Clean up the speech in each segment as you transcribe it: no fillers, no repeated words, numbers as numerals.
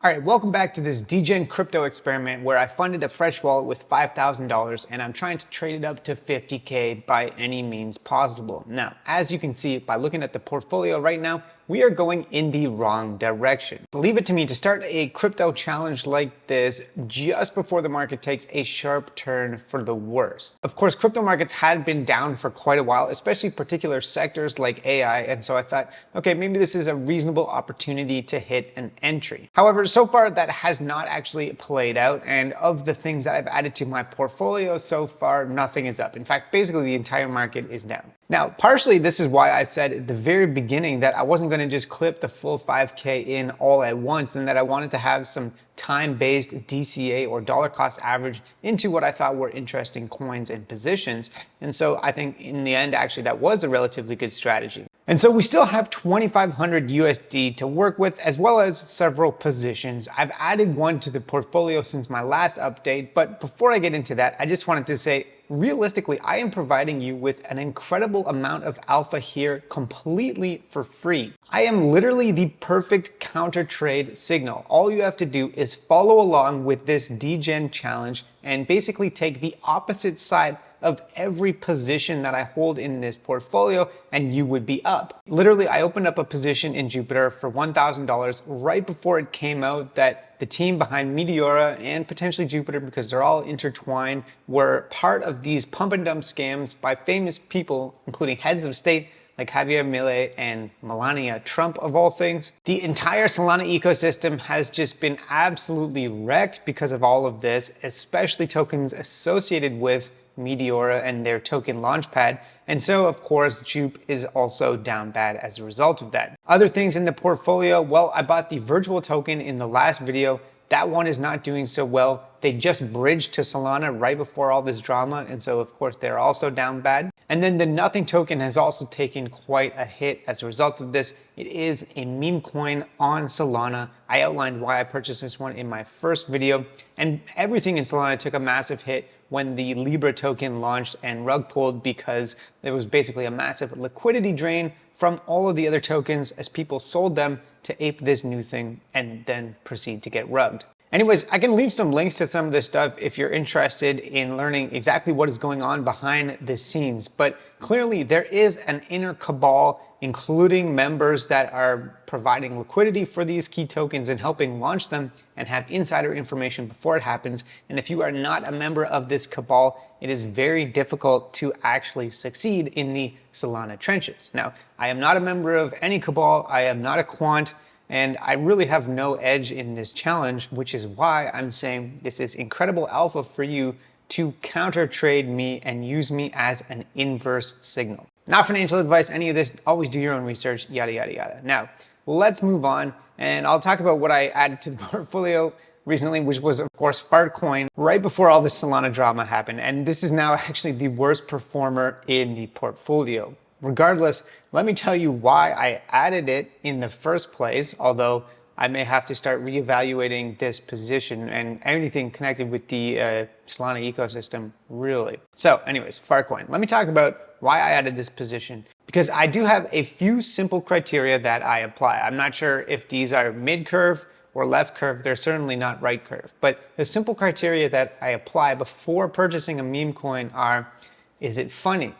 All right, welcome back to this degen crypto experiment where I funded a fresh wallet with $5,000 and I'm trying to trade it up to 50K by any means possible. Now, as you can see by looking at the portfolio right now, we are going in the wrong direction. Leave it to me to start a crypto challenge like this just before the market takes a sharp turn for the worst. Of course, crypto markets had been down for quite a while, especially particular sectors like AI, and so I thought, okay, maybe this is a reasonable opportunity to hit an entry. However, so far that has not actually played out, and of the things that I've added to my portfolio so far, nothing is up. In fact, basically the entire market is down. Now, partially this is why I said at the very beginning that I wasn't going to just clip the full 5K in all at once, and that I wanted to have some time-based DCA or dollar cost average into what I thought were interesting coins and positions. And so I think in the end, actually, that was a relatively good strategy. And so we still have 2,500 USD to work with, as well as several positions. I've added one to the portfolio since my last update, but before I get into that, I just wanted to say, realistically, I am providing you with an incredible amount of alpha here completely for free. I am literally the perfect counter trade signal. All you have to do is follow along with this degen challenge and basically take the opposite side of every position that I hold in this portfolio and you would be up. Literally, I opened up a position in Jupiter for $1,000 right before it came out that the team behind DYOR and potentially Jupiter, because they're all intertwined, were part of these pump and dump scams by famous people, including heads of state like Javier Milei and Melania Trump of all things. The entire Solana ecosystem has just been absolutely wrecked because of all of this, especially tokens associated with DYOR and their token launchpad. And so, of course, Jupe is also down bad as a result of that. Other things in the portfolio, well, I bought the virtual token in the last video. That one is not doing so well. They just bridged to Solana right before all this drama, and so of course they're also down bad. And then the Nothing token has also taken quite a hit as a result of this. It is a meme coin on Solana. I outlined why I purchased this one in my first video, and everything in Solana took a massive hit when the Libra token launched and rug pulled, because there was basically a massive liquidity drain from all of the other tokens as people sold them to ape this new thing and then proceed to get rugged. Anyways, I can leave some links to some of this stuff if you're interested in learning exactly what is going on behind the scenes. But clearly there is an inner cabal, including members that are providing liquidity for these key tokens and helping launch them and have insider information before it happens. And if you are not a member of this cabal, it is very difficult to actually succeed in the Solana trenches. Now, I am not a member of any cabal. I am not a quant. And I really have no edge in this challenge, which is why I'm saying this is incredible alpha for you to counter trade me and use me as an inverse signal. Not financial advice, any of this, always do your own research, yada, yada, yada. Now, let's move on, and I'll talk about what I added to the portfolio recently, which was, of course, Fartcoin, right before all this Solana drama happened. And this is now actually the worst performer in the portfolio. Regardless, let me tell you why I added it in the first place, although I may have to start reevaluating this position and anything connected with the Solana ecosystem, really. So anyways, Fartcoin. Let me talk about why I added this position, because I do have a few simple criteria that I apply. I'm not sure if these are mid-curve or left curve. They're certainly not right curve. But the simple criteria that I apply before purchasing a meme coin are, is it funny?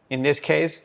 In this case,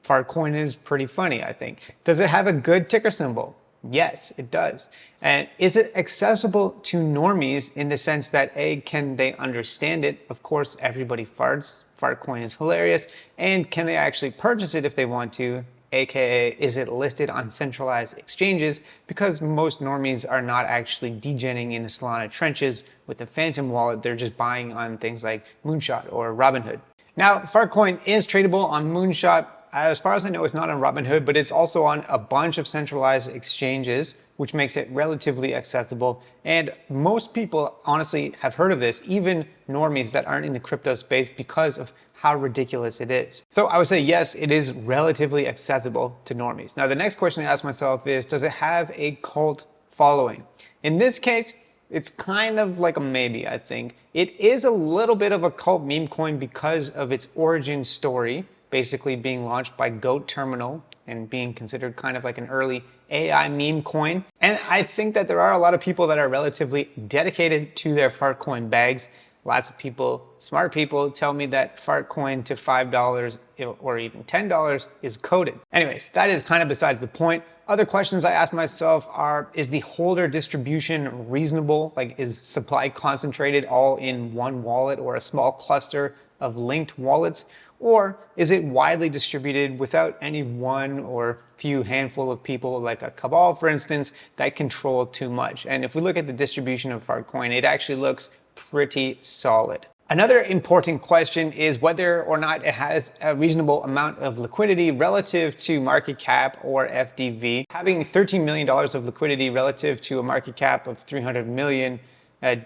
Fartcoin is pretty funny, I think. Does it have a good ticker symbol? Yes, it does. And is it accessible to normies in the sense that, A, can they understand it? Of course, everybody farts. Fartcoin is hilarious. And can they actually purchase it if they want to? AKA, is it listed on centralized exchanges? Because most normies are not actually degenning in the Solana trenches with the Phantom wallet. They're just buying on things like Moonshot or Robinhood. Now, Fartcoin is tradable on Moonshot. As far as I know, it's not on Robinhood, but it's also on a bunch of centralized exchanges, which makes it relatively accessible. And most people honestly have heard of this, even normies that aren't in the crypto space, because of how ridiculous it is. So I would say, yes, it is relatively accessible to normies. Now, the next question to ask myself is, does it have a cult following? In this case, it's kind of like a maybe, I think. It is a little bit of a cult meme coin because of its origin story, basically being launched by Goat Terminal and being considered kind of like an early AI meme coin. And I think that there are a lot of people that are relatively dedicated to their Fartcoin bags. Lots of people, smart people, tell me that Fartcoin to $5 or even $10 is coded. Anyways, that is kind of besides the point. Other questions I ask myself are, is the holder distribution reasonable? Like, is supply concentrated all in one wallet or a small cluster of linked wallets? Or is it widely distributed without any one or few handful of people, like a cabal, for instance, that control too much? And if we look at the distribution of Fartcoin, it actually looks pretty solid. Another important question is whether or not it has a reasonable amount of liquidity relative to market cap or FDV. Having $13 million of liquidity relative to a market cap of 300 million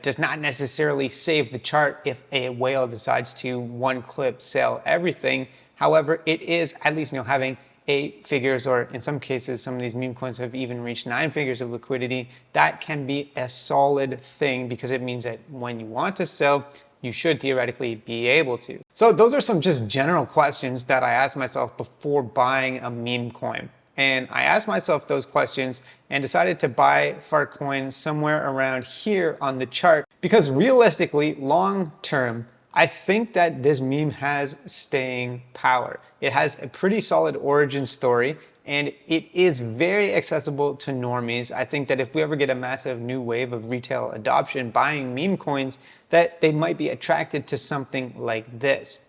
does not necessarily save the chart if a whale decides to one clip sell everything. However, it is at least having 8 figures, or in some cases, some of these meme coins have even reached 9 figures of liquidity. That can be a solid thing because it means that when you want to sell, you should theoretically be able to. So those are some just general questions that I asked myself before buying a meme coin. And I asked myself those questions and decided to buy Fartcoin somewhere around here on the chart because realistically, long term, I think that this meme has staying power. It has a pretty solid origin story and it is very accessible to normies. I think that if we ever get a massive new wave of retail adoption buying meme coins, that they might be attracted to something like this.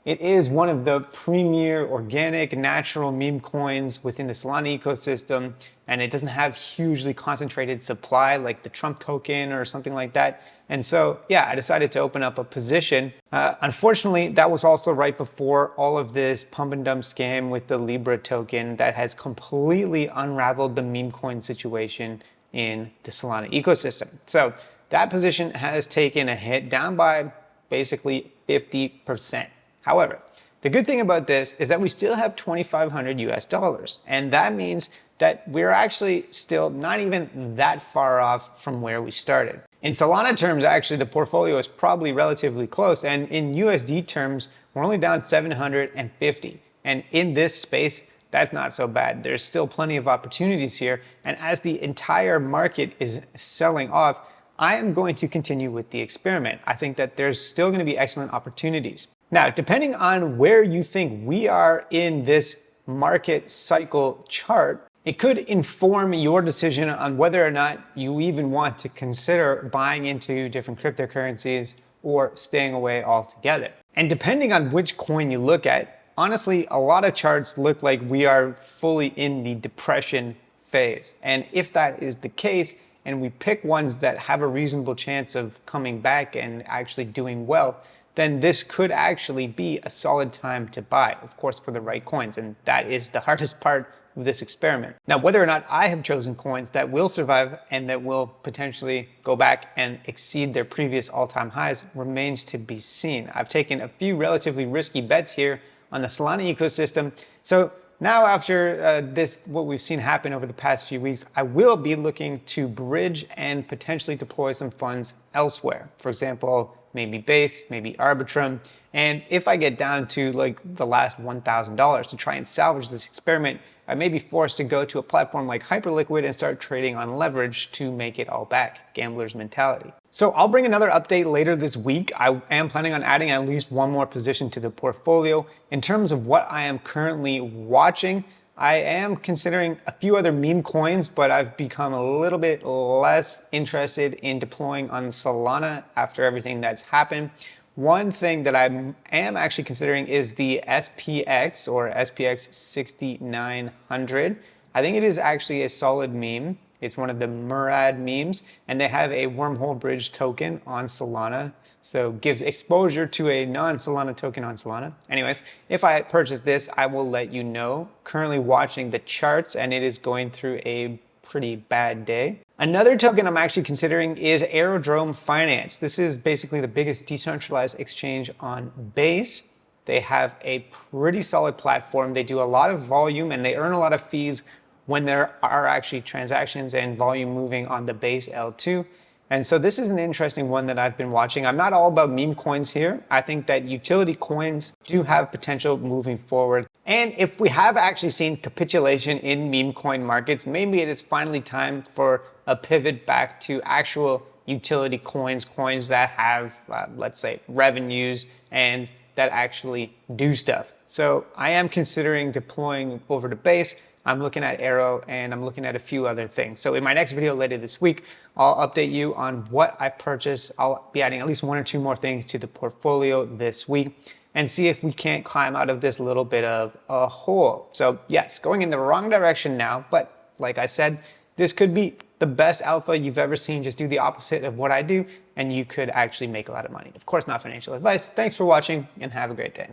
It is one of the premier organic natural meme coins within the Solana ecosystem, and it doesn't have hugely concentrated supply like the Trump token or something like that. And so, yeah, I decided to open up a position. Unfortunately, that was also right before all of this pump and dump scam with the Libra token that has completely unraveled the meme coin situation in the Solana ecosystem. So that position has taken a hit down by basically 50%. However, the good thing about this is that we still have 2,500 US dollars. And that means that we're actually still not even that far off from where we started. In Solana terms, actually, the portfolio is probably relatively close. And in USD terms, we're only down 750. And in this space, that's not so bad. There's still plenty of opportunities here. And as the entire market is selling off, I am going to continue with the experiment. I think that there's still going to be excellent opportunities. Now, depending on where you think we are in this market cycle chart, it could inform your decision on whether or not you even want to consider buying into different cryptocurrencies or staying away altogether. And depending on which coin you look at, honestly, a lot of charts look like we are fully in the depression phase. And if that is the case, and we pick ones that have a reasonable chance of coming back and actually doing well, then this could actually be a solid time to buy, of course, for the right coins. And that is the hardest part of this experiment. Now, whether or not I have chosen coins that will survive and that will potentially go back and exceed their previous all-time highs remains to be seen. I've taken a few relatively risky bets here on the Solana ecosystem. So now after what we've seen happen over the past few weeks, I will be looking to bridge and potentially deploy some funds elsewhere. For example, maybe Base, maybe Arbitrum. And if I get down to like the last $1,000 to try and salvage this experiment, I may be forced to go to a platform like Hyperliquid and start trading on leverage to make it all back. Gambler's mentality. So I'll bring another update later this week. I am planning on adding at least one more position to the portfolio. In terms of what I am currently watching, I am considering a few other meme coins, but I've become a little bit less interested in deploying on Solana after everything that's happened. One thing that I am actually considering is the SPX or SPX 6900. I think it is actually a solid meme. It's one of the Murad memes, and they have a wormhole bridge token on Solana. So gives exposure to a non-Solana token on Solana. Anyways, if I purchase this, I will let you know. Currently watching the charts, and it is going through a pretty bad day. Another token I'm actually considering is Aerodrome Finance. This is basically the biggest decentralized exchange on Base. They have a pretty solid platform. They do a lot of volume and they earn a lot of fees when there are actually transactions and volume moving on the Base L2. And so this is an interesting one that I've been watching. I'm not all about meme coins here. I think that utility coins do have potential moving forward. And if we have actually seen capitulation in meme coin markets, maybe it is finally time for a pivot back to actual utility coins, coins that have, let's say, revenues and that actually do stuff. So I am considering deploying over to Base. I'm looking at Arrow and I'm looking at a few other things. So in my next video later this week, I'll update you on what I purchased. I'll be adding at least 1 or 2 more things to the portfolio this week and see if we can't climb out of this little bit of a hole. So yes, going in the wrong direction now, but like I said, this could be the best alpha you've ever seen. Just do the opposite of what I do and you could actually make a lot of money. Of course, not financial advice. Thanks for watching and have a great day.